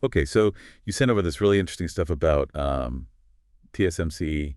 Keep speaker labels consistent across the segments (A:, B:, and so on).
A: Okay, so you sent over this really interesting stuff about TSMC,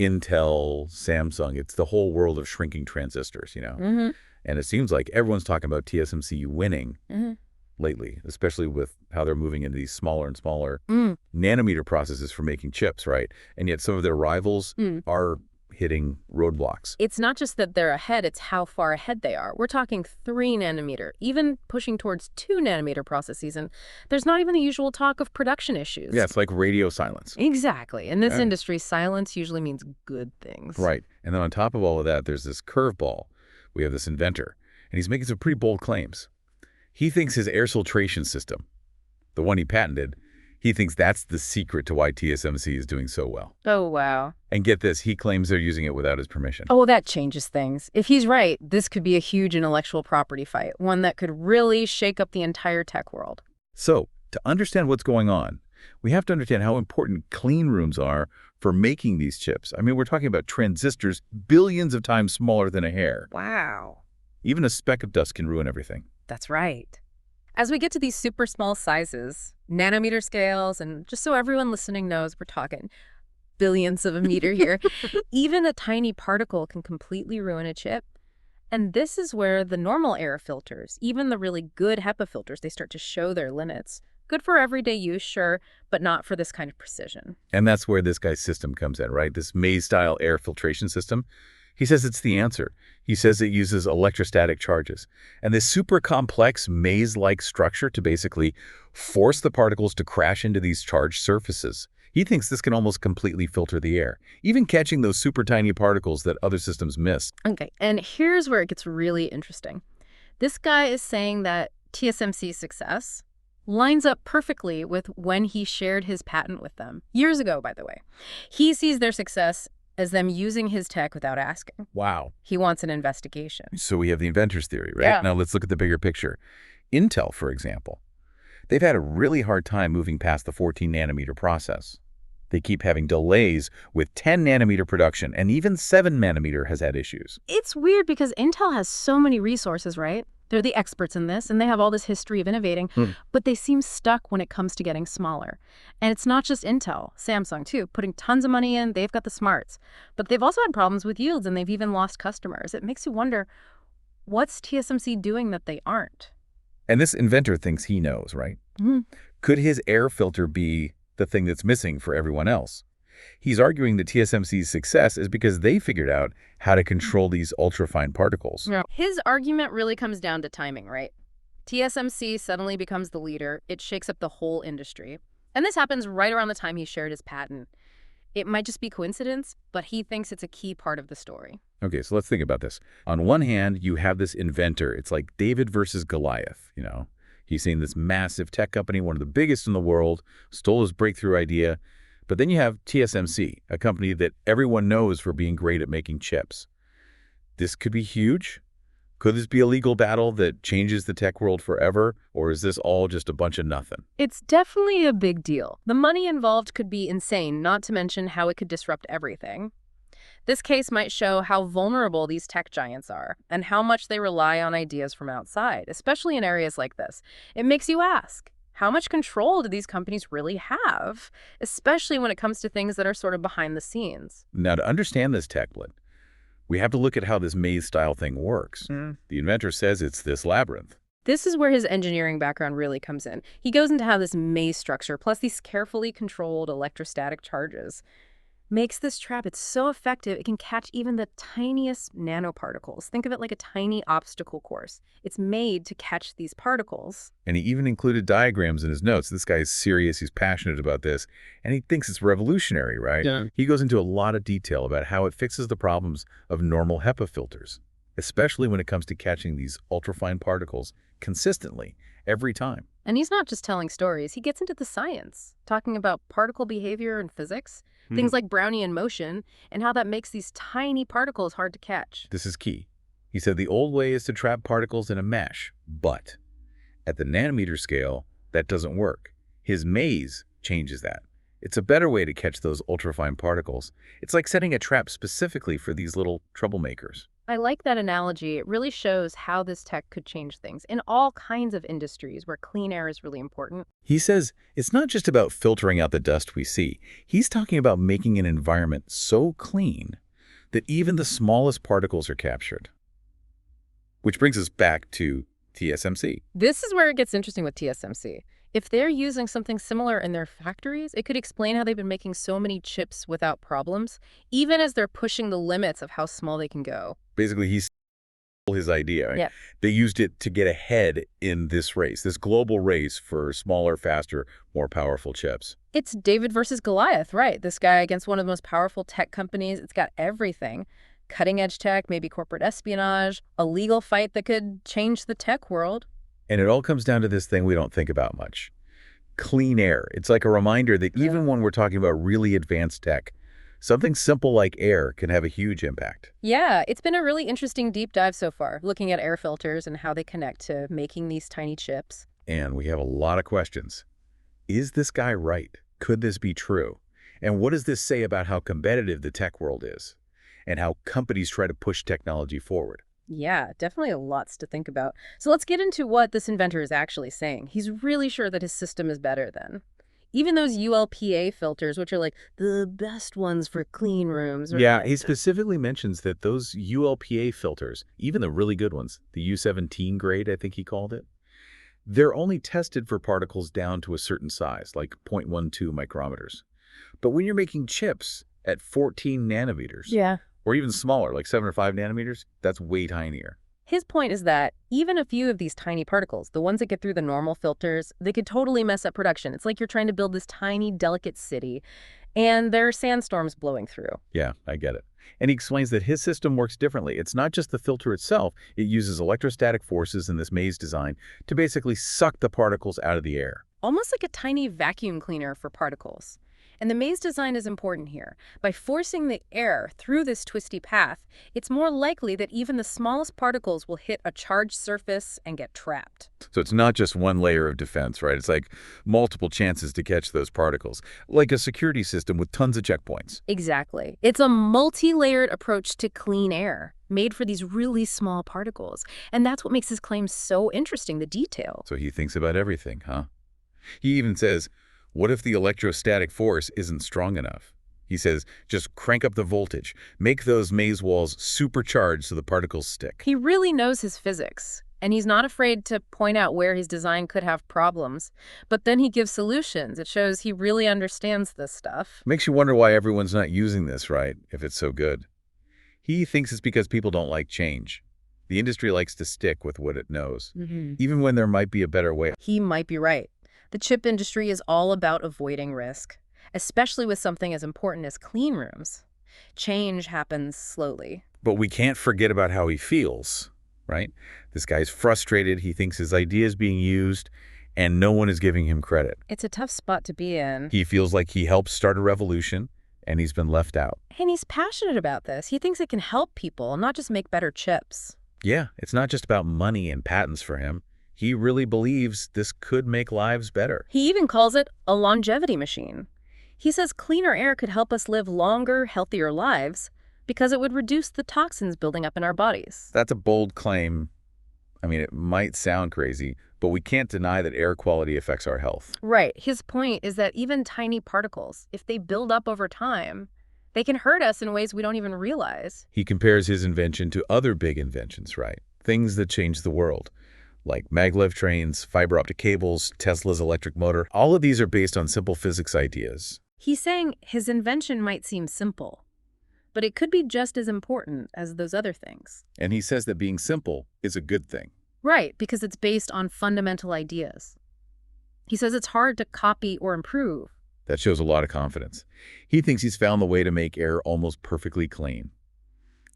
A: Intel, Samsung. It's the whole world of shrinking transistors, you know?
B: Mm-hmm.
A: And it seems like everyone's talking about TSMC winning
B: Mm-hmm.
A: lately, especially with how they're moving into these smaller and smaller
B: Mm.
A: nanometer processes for making chips, right? And yet some of their rivals
B: Mm.
A: are hitting roadblocks.
B: It's not just that they're ahead, it's how far ahead they are. We're talking 3 nanometer, even pushing towards 2 nanometer processes, and there's not even the usual talk of production
A: Yeah,
B: issues.
A: it's like radio silence.
B: Exactly. In this
A: Yeah.
B: industry, silence usually means good things.
A: Right. And then on top of all of that, there's this curveball. We have this inventor, and he's making some pretty bold claims. He thinks his air filtration system, the one he patented, he thinks that's the secret to why TSMC is doing so well.
B: Oh, wow.
A: And get this, he claims they're using it without his permission.
B: Oh, that changes things. If he's right, this could be a huge intellectual property fight, one that could really shake up the entire tech world.
A: So, to understand what's going on, we have to understand how important clean rooms are for making these chips. I mean, we're talking about transistors billions of times smaller than a hair.
B: Wow.
A: Even a speck of dust can ruin everything.
B: That's right. As we get to these super small sizes, nanometer scales, and just so everyone listening knows, we're talking billions of a meter here, even a tiny particle can completely ruin a chip. And this is where the normal air filters, even the really good HEPA filters, they start to show their limits. Good for everyday use, sure, but not for this kind of precision.
A: And that's where this guy's system comes in, right? This maze-style air filtration system. He says it's the answer. He says it uses electrostatic charges. And this super complex maze-like structure to basically force the particles to crash into these charged surfaces. He thinks this can almost completely filter the air, even catching those super tiny particles that other systems miss.
B: Okay, and here's where it gets really interesting. This guy is saying that TSMC's success lines up perfectly with when he shared his patent with them. Years ago, by the way. He sees their success as them using his tech without asking.
A: Wow.
B: He wants an investigation.
A: So we have the inventor's theory, right?
B: Yeah.
A: Now let's look at the bigger picture. Intel, for example, they've had a really hard time moving past the 14-nanometer process. They keep having delays with 10-nanometer production, and even 7-nanometer has had issues.
B: It's weird because Intel has so many resources, right? They're the experts in this, and they have all this history of innovating, but they seem stuck when it comes to getting smaller. And it's not just Intel, Samsung too, putting tons of money in, they've got the smarts. But they've also had problems with yields, and they've even lost customers. It makes you wonder, what's TSMC doing that they aren't?
A: And this inventor thinks he knows, right? Could his air filter be the thing that's missing for everyone else? He's arguing that TSMC's success is because they figured out how to control these ultrafine particles.
B: Yeah. His argument really comes down to timing, right? TSMC suddenly becomes the leader. It shakes up the whole industry. And this happens right around the time he shared his patent. It might just be coincidence, but he thinks it's a key part of the story.
A: Okay, so let's think about this. On one hand, you have this inventor. It's like David versus Goliath, you know? He's saying this massive tech company, one of the biggest in the world, stole his breakthrough idea. But then you have TSMC, a company that everyone knows for being great at making chips. This could be huge. Could this be a legal battle that changes the tech world forever, or is this all just a bunch of nothing?
B: It's definitely a big deal. The money involved could be insane, not to mention how it could disrupt everything. This case might show how vulnerable these tech giants are and how much they rely on ideas from outside, especially in areas like this. It makes you ask, how much control do these companies really have, especially when it comes to things that are sort of behind the scenes?
A: Now, to understand this tech blend, we have to look at how this maze-style thing works. The inventor says it's this labyrinth.
B: This is where his engineering background really comes in. He goes into how this maze structure, plus these carefully controlled electrostatic charges, makes this trap. It's so effective, it can catch even the tiniest nanoparticles. Think of it like a tiny obstacle course. It's made to catch these particles.
A: And he even included diagrams in his notes. This guy is serious, he's passionate about this, and he thinks it's revolutionary, right?
C: Yeah.
A: He goes into a lot of detail about how it fixes the problems of normal HEPA filters, especially when it comes to catching these ultrafine particles consistently, every time.
B: And he's not just telling stories, he gets into the science, talking about particle behavior and physics, things like Brownian motion, and how that makes these tiny particles hard to catch.
A: This is key. He said the old way is to trap particles in a mesh, but at the nanometer scale, that doesn't work. His maze changes that. It's a better way to catch those ultrafine particles. It's like setting a trap specifically for these little troublemakers.
B: I like that analogy. It really shows how this tech could change things in all kinds of industries where clean air is really important.
A: He says it's not just about filtering out the dust we see. He's talking about making an environment so clean that even the smallest particles are captured. Which brings us back to TSMC.
B: This is where it gets interesting with TSMC. If they're using something similar in their factories, it could explain how they've been making so many chips without problems, even as they're pushing the limits of how small they can go.
A: Basically, he's his idea. Right?
B: Yeah.
A: They used it to get ahead in this race, this global race for smaller, faster, more powerful chips.
B: It's David versus Goliath, right? This guy against one of the most powerful tech companies. It's got everything. Cutting edge tech, maybe corporate espionage, a legal fight that could change the tech world.
A: And it all comes down to this thing we don't think about much. Clean air. It's like a reminder that even when we're talking about really advanced tech, something simple like air can have a huge impact.
B: Yeah, it's been a really interesting deep dive so far, looking at air filters and how they connect to making these tiny chips.
A: And we have a lot of questions. Is this guy right? Could this be true? And what does this say about how competitive the tech world is? And how companies try to push technology forward?
B: Yeah, definitely lots to think about. So let's get into what this inventor is actually saying. He's really sure that his system is better than. Even those ULPA filters, which are like the best ones for clean rooms.
A: Yeah, he specifically mentions that those ULPA filters, even the really good ones, the U17 grade, I think he called it, they're only tested for particles down to a certain size, like 0.12 micrometers. But when you're making chips at 14 nanometers,
B: Yeah.
A: or even smaller, like 7 or 5 nanometers, that's way tinier.
B: His point is that even a few of these tiny particles, the ones that get through the normal filters, they could totally mess up production. It's like you're trying to build this tiny, delicate city, and there are sandstorms blowing through.
A: Yeah, I get it. And he explains that his system works differently. It's not just the filter itself. It uses electrostatic forces in this maze design to basically suck the particles out of the air.
B: Almost like a tiny vacuum cleaner for particles. And the maze design is important here. By forcing the air through this twisty path, it's more likely that even the smallest particles will hit a charged surface and get trapped.
A: So it's not just one layer of defense, right? It's like multiple chances to catch those particles, like a security system with tons of checkpoints.
B: Exactly. It's a multi-layered approach to clean air, made for these really small particles. And that's what makes his claim so interesting, the detail.
A: So he thinks about everything, huh? He even says, what if the electrostatic force isn't strong enough? He says, just crank up the voltage. Make those maze walls supercharged so the particles stick.
B: He really knows his physics, and he's not afraid to point out where his design could have problems. But then he gives solutions. It shows he really understands this stuff.
A: Makes you wonder why everyone's not using this, right, if it's so good. He thinks it's because people don't like change. The industry likes to stick with what it knows, even when there might be a better way.
B: He might be right. The chip industry is all about avoiding risk, especially with something as important as clean rooms. Change happens slowly.
A: But we can't forget about how he feels, right? This guy's frustrated. He thinks his idea is being used, and no one is giving him credit.
B: It's a tough spot to be in.
A: He feels like he helped start a revolution, and he's been left out.
B: And he's passionate about this. He thinks it can help people, not just make better chips.
A: Yeah, it's not just about money and patents for him. He really believes this could make lives better.
B: He even calls it a longevity machine. He says cleaner air could help us live longer, healthier lives because it would reduce the toxins building up in our bodies.
A: That's a bold claim. I mean, it might sound crazy, but we can't deny that air quality affects our health.
B: Right. His point is that even tiny particles, if they build up over time, they can hurt us in ways we don't even realize.
A: He compares his invention to other big inventions, right? Things that change the world, like maglev trains, fiber optic cables, Tesla's electric motor. All of these are based on simple physics ideas.
B: He's saying his invention might seem simple, but it could be just as important as those other things.
A: And he says that being simple is a good thing.
B: Right, because it's based on fundamental ideas. He says it's hard to copy or improve.
A: That shows a lot of confidence. He thinks he's found the way to make air almost perfectly clean.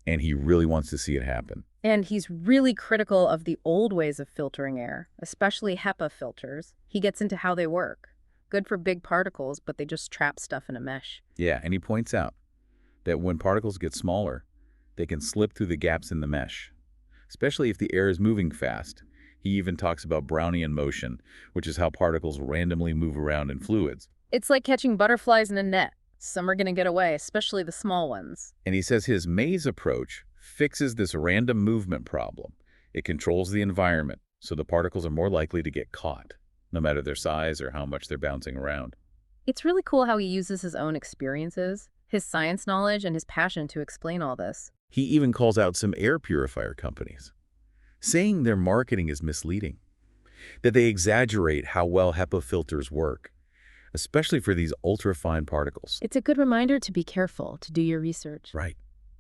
A: And he really wants to see it happen.
B: And he's really critical of the old ways of filtering air, especially HEPA filters. He gets into how they work. Good for big particles, but they just trap stuff in a mesh.
A: Yeah, and he points out that when particles get smaller, they can slip through the gaps in the mesh, especially if the air is moving fast. He even talks about Brownian motion, which is how particles randomly move around in fluids.
B: It's like catching butterflies in a net. Some are going to get away, especially the small ones.
A: And he says his maze approach fixes this random movement problem. It controls the environment, so the particles are more likely to get caught, no matter their size or how much they're bouncing around.
B: It's really cool how he uses his own experiences, his science knowledge, and his passion to explain all this.
A: He even calls out some air purifier companies, saying their marketing is misleading, that they exaggerate how well HEPA filters work, especially for these ultrafine particles.
B: It's a good reminder to be careful, to do your research.
A: Right.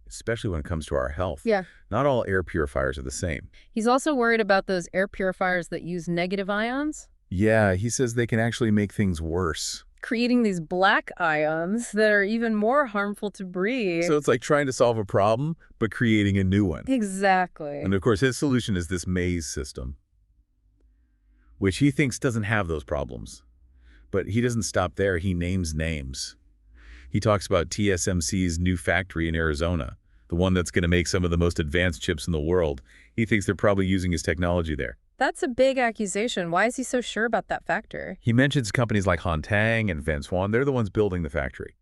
A: Especially when it comes to our health.
B: Yeah.
A: Not all air purifiers are the same.
B: He's also worried about those air purifiers that use negative ions,
A: Yeah, he says they can actually make things worse.
B: creating these black ions that are even more harmful to breathe.
A: So it's like trying to solve a problem, but creating a new one.
B: Exactly.
A: And of course, his solution is this maze system, which he thinks doesn't have those problems. But he doesn't stop there. He names names. He talks about TSMC's new factory in Arizona, the one that's going to make some of the most advanced chips in the world. He thinks they're probably using his technology there.
B: That's a big accusation. Why is he so sure about that factor?
A: He mentions companies like Hantang and Vansuan. They're the ones building the factory.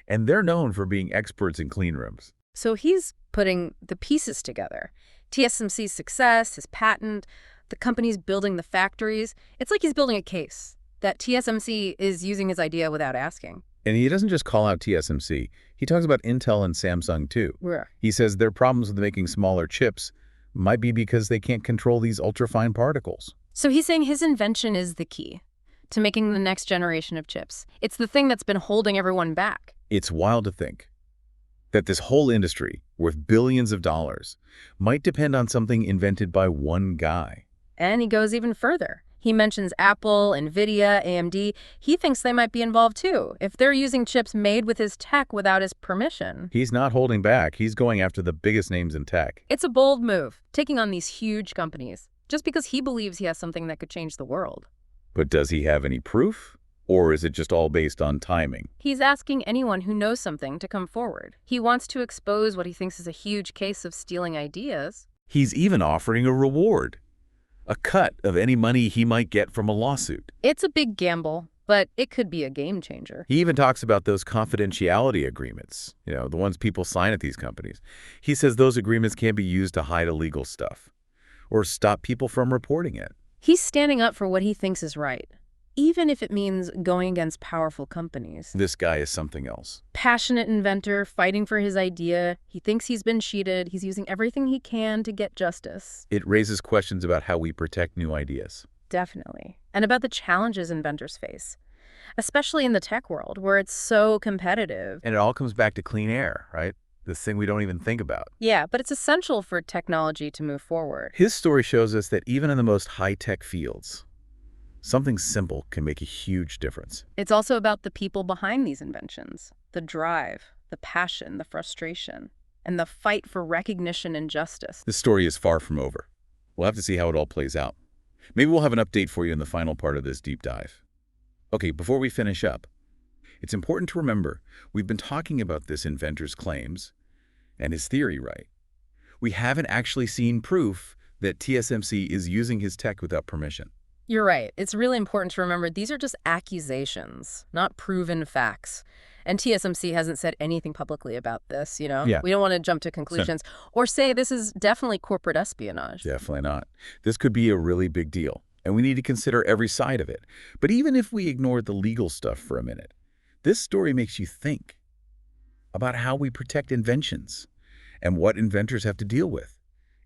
A: And they're known for being experts in clean rooms.
B: So he's putting the pieces together. TSMC's success, his patent, the companies building the factories. It's like he's building a case that TSMC is using his idea without asking.
A: And he doesn't just call out TSMC. He talks about Intel and Samsung, too.
B: Where?
A: He says their problems with making smaller chips might be because they can't control these ultrafine particles.
B: So he's saying his invention is the key to making the next generation of chips. It's the thing that's been holding everyone back.
A: It's wild to think that this whole industry, worth billions of dollars, might depend on something invented by one guy.
B: And he goes even further. He mentions Apple, NVIDIA, AMD. He thinks they might be involved too, if they're using chips made with his tech without his permission.
A: He's not holding back. He's going after the biggest names in tech.
B: It's a bold move, taking on these huge companies, just because he believes he has something that could change the world.
A: But does he have any proof? Or is it just all based on timing?
B: He's asking anyone who knows something to come forward. He wants to expose what he thinks is a huge case of stealing ideas.
A: He's even offering a reward, a cut of any money he might get from a lawsuit.
B: It's a big gamble, but it could be a game changer.
A: He even talks about those confidentiality agreements, the ones people sign at these companies. He says those agreements can't be used to hide illegal stuff or stop people from reporting it.
B: He's standing up for what he thinks is right, even if it means going against powerful companies.
A: This guy is something else.
B: Passionate inventor, fighting for his idea. He thinks he's been cheated. He's using everything he can to get justice.
A: It raises questions about how we protect new ideas.
B: Definitely. And about the challenges inventors face, especially in the tech world, where it's so competitive.
A: And it all comes back to clean air, right? This thing we don't even think about.
B: Yeah, but it's essential for technology to move forward.
A: His story shows us that even in the most high-tech fields, something simple can make a huge difference.
B: It's also about the people behind these inventions, the drive, the passion, the frustration, and the fight for recognition and justice.
A: This story is far from over. We'll have to see how it all plays out. Maybe we'll have an update for you in the final part of this deep dive. Okay, before we finish up, it's important to remember we've been talking about this inventor's claims and his theory, right? We haven't actually seen proof that TSMC is using his tech without permission.
B: You're right. It's really important to remember these are just accusations, not proven facts. And TSMC hasn't said anything publicly about this,
A: Yeah.
B: We don't want to jump to conclusions or say this is definitely corporate espionage.
A: Definitely not. This could be a really big deal, and we need to consider every side of it. But even if we ignore the legal stuff for a minute, this story makes you think about how we protect inventions and what inventors have to deal with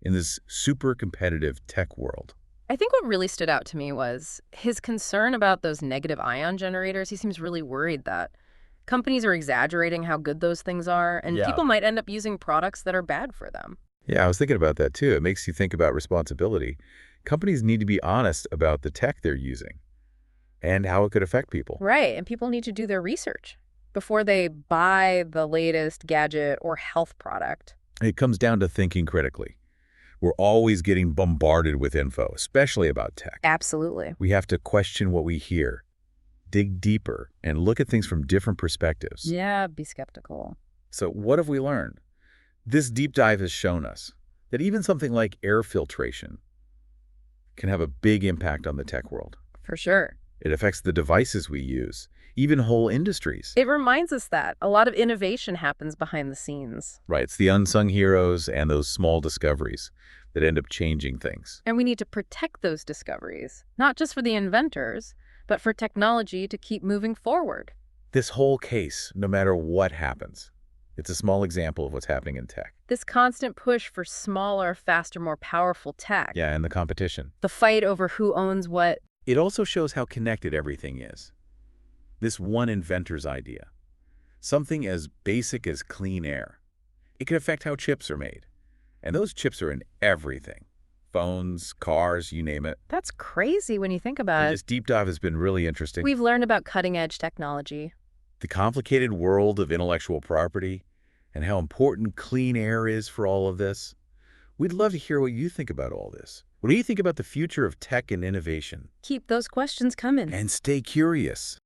A: in this super competitive tech world.
B: I think what really stood out to me was his concern about those negative ion generators. He seems really worried that companies are exaggerating how good those things are, and people might end up using products that are bad for them.
A: Yeah, I was thinking about that too. It makes you think about responsibility. Companies need to be honest about the tech they're using and how it could affect people.
B: Right, and people need to do their research before they buy the latest gadget or health product.
A: It comes down to thinking critically. We're always getting bombarded with info, especially about tech.
B: Absolutely.
A: We have to question what we hear, dig deeper, and look at things from different perspectives.
B: Yeah, be skeptical.
A: So what have we learned? This deep dive has shown us that even something like air filtration can have a big impact on the tech world.
B: For sure.
A: It affects the devices we use, even whole industries.
B: It reminds us that a lot of innovation happens behind the scenes.
A: Right, it's the unsung heroes and those small discoveries that end up changing things.
B: And we need to protect those discoveries, not just for the inventors, but for technology to keep moving forward.
A: This whole case, no matter what happens, it's a small example of what's happening in tech.
B: This constant push for smaller, faster, more powerful tech.
A: Yeah, and the competition.
B: The fight over who owns what.
A: It also shows how connected everything is. This one inventor's idea, something as basic as clean air, it can affect how chips are made. And those chips are in everything. Phones, cars, you name it.
B: That's crazy when you think about it.
A: This deep dive has been really interesting.
B: We've learned about cutting-edge technology.
A: The complicated world of intellectual property and how important clean air is for all of this. We'd love to hear what you think about all this. What do you think about the future of tech and innovation?
B: Keep those questions coming.
A: And stay curious.